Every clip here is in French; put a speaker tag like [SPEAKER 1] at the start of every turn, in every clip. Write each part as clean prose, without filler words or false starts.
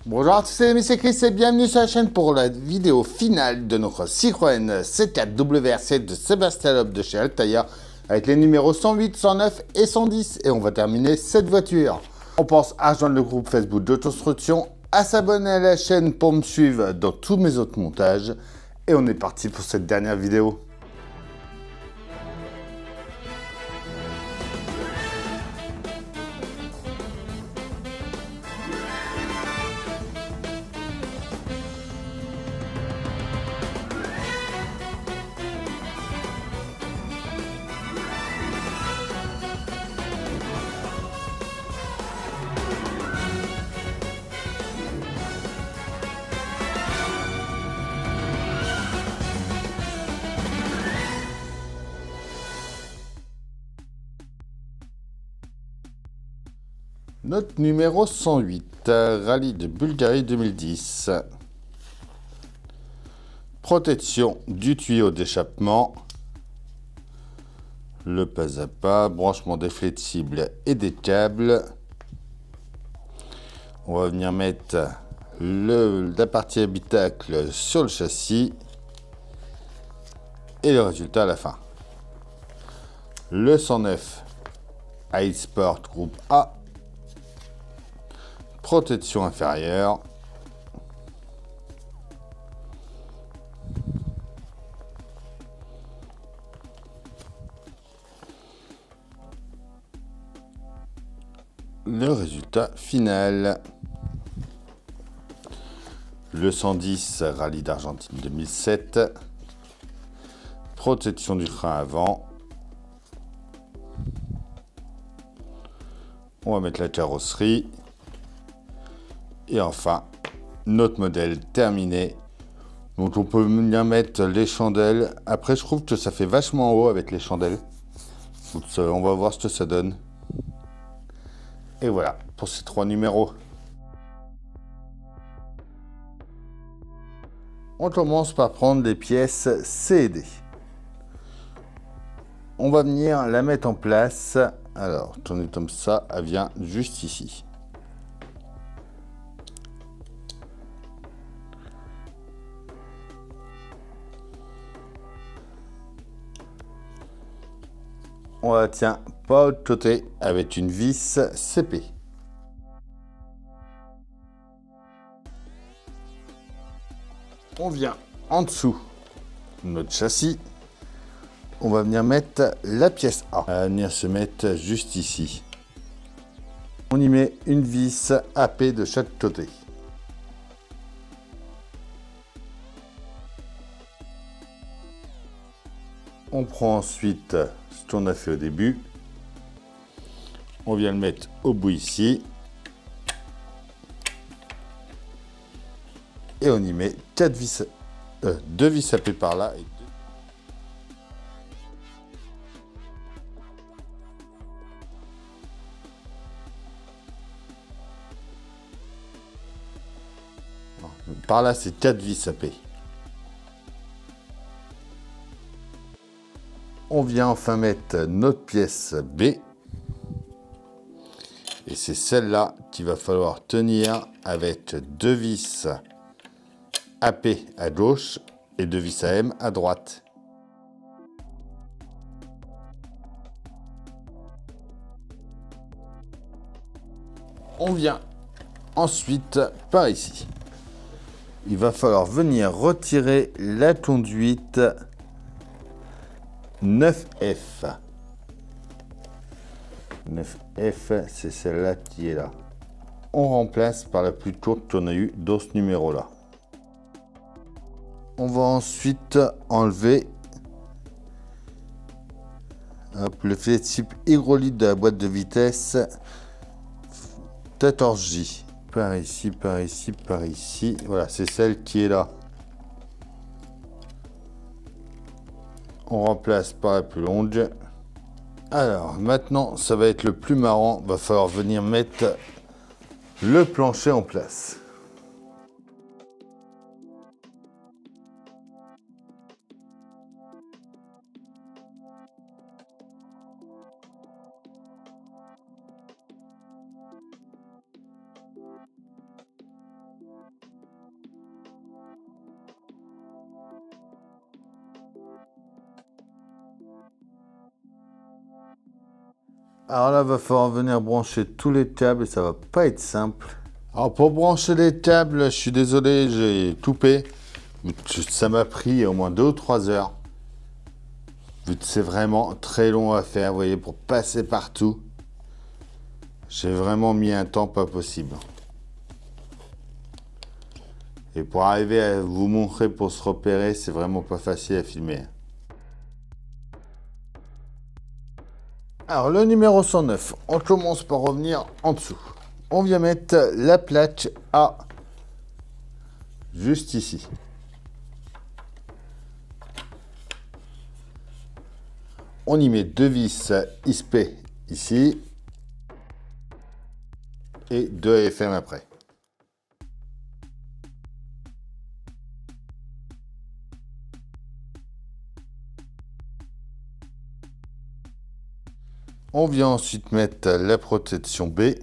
[SPEAKER 1] Bonjour à tous, c'est Chris et bienvenue sur la chaîne pour la vidéo finale de notre Citroën C4 WRC de Sébastien Loeb de chez Altaïa avec les numéros 108, 109 et 110 et on va terminer cette voiture. On pense à rejoindre le groupe Facebook d'Autostruction, à s'abonner à la chaîne pour me suivre dans tous mes autres montages et on est parti pour cette dernière vidéo. Note numéro 108, rallye de Bulgarie 2010. Protection du tuyau d'échappement, le pas à pas, branchement des flexibles et des câbles. On va venir mettre la partie habitacle sur le châssis et le résultat à la fin. Le 109 High Sport groupe A. Protection inférieure. Le résultat final. Le 110 Rallye d'Argentine 2007. Protection du frein avant. On va mettre la carrosserie. Et enfin, notre modèle terminé. Donc on peut bien mettre les chandelles. Après, je trouve que ça fait vachement haut avec les chandelles. Donc, on va voir ce que ça donne. Et voilà, pour ces 3 numéros. On commence par prendre les pièces C et D. On va venir la mettre en place. Alors, tourner comme ça, elle vient juste ici. On la tient pas de côté avec une vis CP. On vient en dessous de notre châssis. On va venir mettre la pièce A. Elle va venir se mettre juste ici. On y met une vis AP de chaque côté. On prend ensuite ce qu'on a fait au début. On vient le mettre au bout ici. Et on y met 2 vis AP par là. Et par là, c'est 4 vis AP. On vient enfin mettre notre pièce B. Et c'est celle-là qu'il va falloir tenir avec 2 vis AP à gauche et 2 vis AM à droite. On vient ensuite par ici. Il va falloir venir retirer la conduite 9F. 9F, c'est celle-là qui est là. On remplace par la plus courte qu'on a eue dans ce numéro-là. On va ensuite enlever le flexible hydraulique de la boîte de vitesse 14J. Par ici, par ici, par ici. Voilà, c'est celle qui est là. On remplace par la plus longue. Alors, maintenant, ça va être le plus marrant. Va falloir venir mettre le plancher en place. Alors là, va falloir venir brancher tous les câbles et ça va pas être simple. Alors pour brancher les câbles, je suis désolé, j'ai toupé. Ça m'a pris au moins 2 ou 3 heures. Vu que c'est vraiment très long à faire, vous voyez, pour passer partout. J'ai vraiment mis un temps pas possible. Et pour arriver à vous montrer pour se repérer, c'est vraiment pas facile à filmer. Alors le numéro 109, on commence par revenir en dessous. On vient mettre la plaque A juste ici. On y met 2 vis ISP ici et 2 AFM après. On vient ensuite mettre la protection B.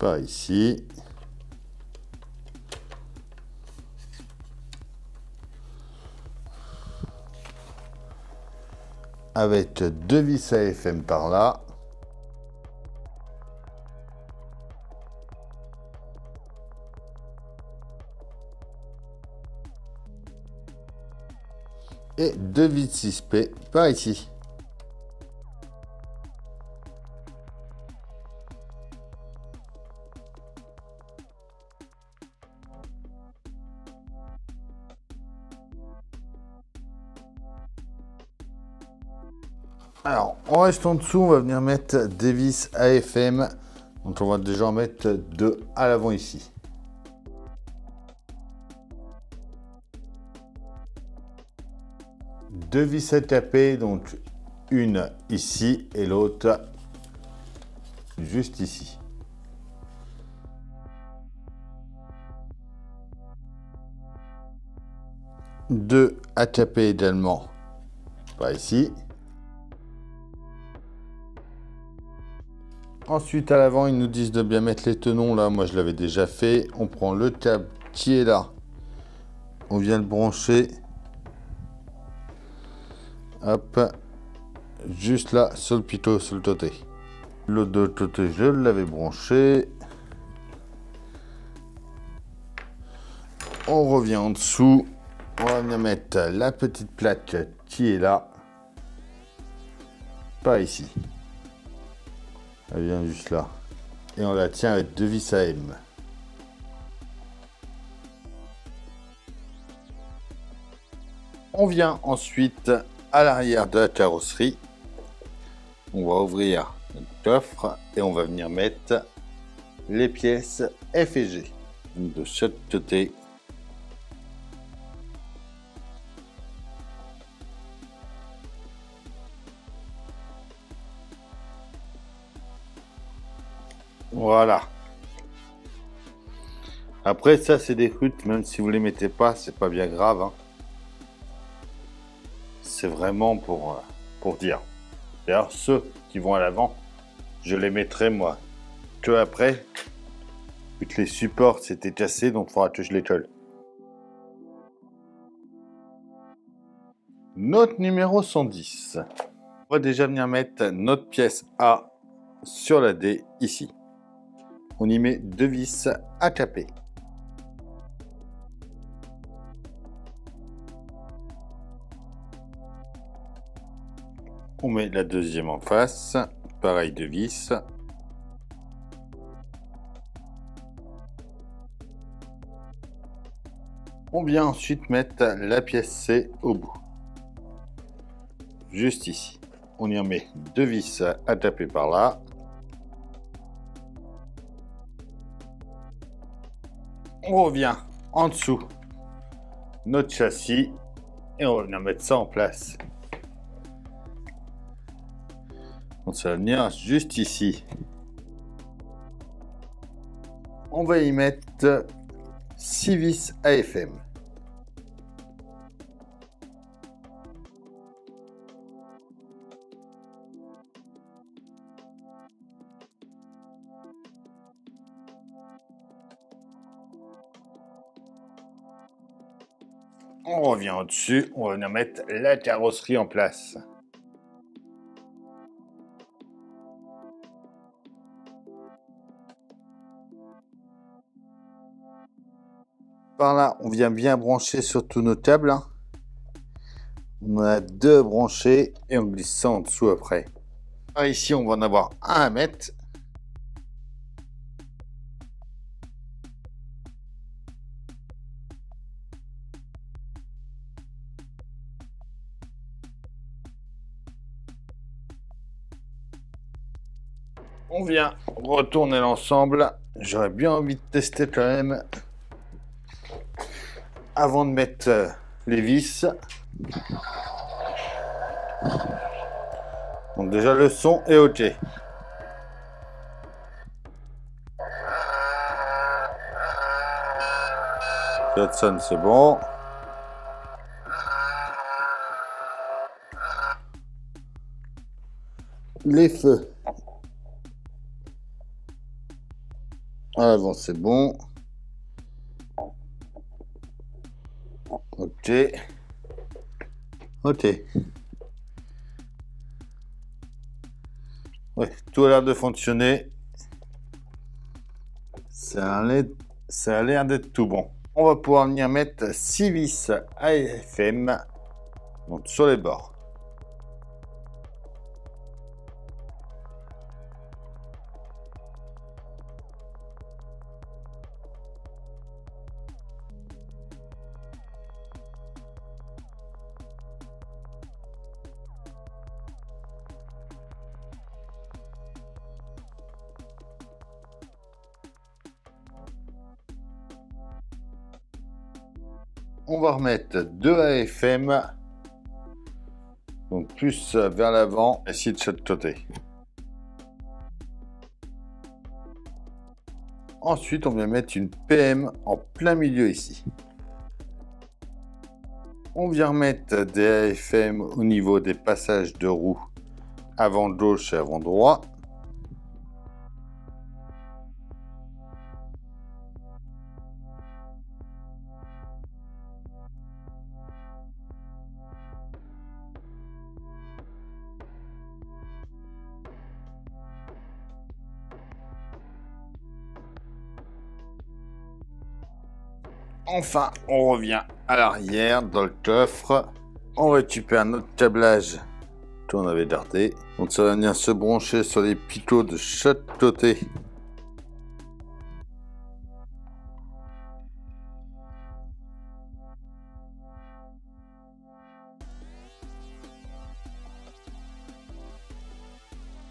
[SPEAKER 1] Par ici. Avec 2 vis AFM par là. Et 2 vis 6P par ici. Alors, en reste en dessous, on va venir mettre des vis AFM. Donc on va déjà en mettre 2 à l'avant ici. Deux vis à taper, donc une ici et l'autre juste ici. Deux à taper également par ici. Ensuite à l'avant ils nous disent de bien mettre les tenons là, moi je l'avais déjà fait. On prend le câble qui est là, on vient le brancher. Hop, juste là sur le pitot, sur le côté. Le de côté je l'avais branché. On revient en dessous, on va venir mettre la petite plaque qui est là, pas ici. Elle vient juste là. Et on la tient avec 2 vis à M. On vient ensuite à l'arrière de la carrosserie. On va ouvrir notre coffre et on va venir mettre les pièces F et G. Donc de chaque côté. Voilà. Après ça c'est des trucs, même si vous les mettez pas, c'est pas bien grave. Hein. C'est vraiment pour dire. D'ailleurs ceux qui vont à l'avant, je les mettrai moi que après. Vu que les supports s'étaient cassés, donc il faudra que je les colle. Notre numéro 110. On va déjà venir mettre notre pièce A sur la D ici. On y met 2 vis à caper. On met la deuxième en face, pareil 2 vis. On vient ensuite mettre la pièce C au bout. Juste ici. On y en met 2 vis à taper par là. On revient en dessous notre châssis et on va venir mettre ça en place. Donc ça va venir juste ici. On va y mettre 6 vis AFM. On revient au-dessus, on va venir mettre la carrosserie en place. Par là, on vient bien brancher sur tous nos câbles. Hein. On a 2 branchés et on glisse ça en dessous après. Par ici, on va en avoir un à mettre. On vient retourner l'ensemble. J'aurais bien envie de tester quand même avant de mettre les vis. Donc déjà le son est ok. Hudson c'est bon. Les feux. À l'avant c'est bon. Ok. Ok. Ouais, tout a l'air de fonctionner. Ça a l'air d'être tout bon. On va pouvoir venir mettre 6 vis AFM donc sur les bords. On va remettre 2 AFM, donc plus vers l'avant, essayer de chaque côté. Ensuite, on vient mettre une PM en plein milieu ici. On vient remettre des AFM au niveau des passages de roues avant gauche et avant droit. Enfin, on revient à l'arrière dans le coffre. On récupère notre câblage qu'on avait gardé. Donc ça va venir se brancher sur les picots de chaque côté.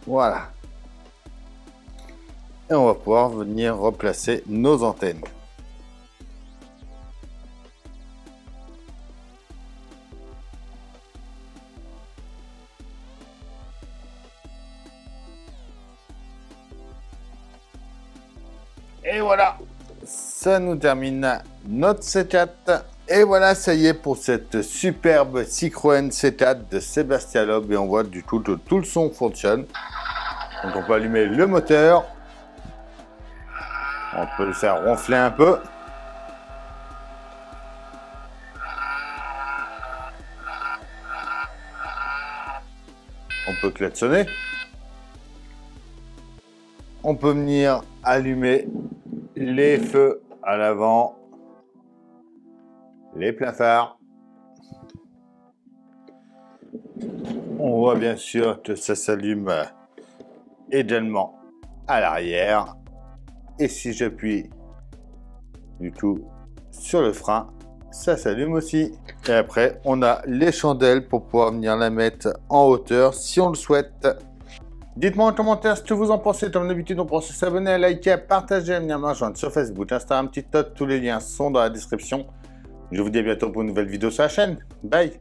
[SPEAKER 1] Voilà. Et on va pouvoir venir replacer nos antennes. Et voilà, ça nous termine notre C4. Et voilà, ça y est pour cette superbe Citroën C4 de Sébastien Loeb. Et on voit du coup que tout le son fonctionne. Donc on peut allumer le moteur. On peut le faire ronfler un peu. On peut klaxonner. On peut venir allumer les feux à l'avant, les plafards. On voit bien sûr que ça s'allume également à l'arrière. Et si j'appuie du coup sur le frein, ça s'allume aussi. Et après, on a les chandelles pour pouvoir venir la mettre en hauteur si on le souhaite. Dites-moi en commentaire ce que vous en pensez. Comme d'habitude, on pense à s'abonner, à liker, à partager, à venir me rejoindre sur Facebook, Instagram, TikTok. Tous les liens sont dans la description. Je vous dis à bientôt pour une nouvelle vidéo sur la chaîne. Bye!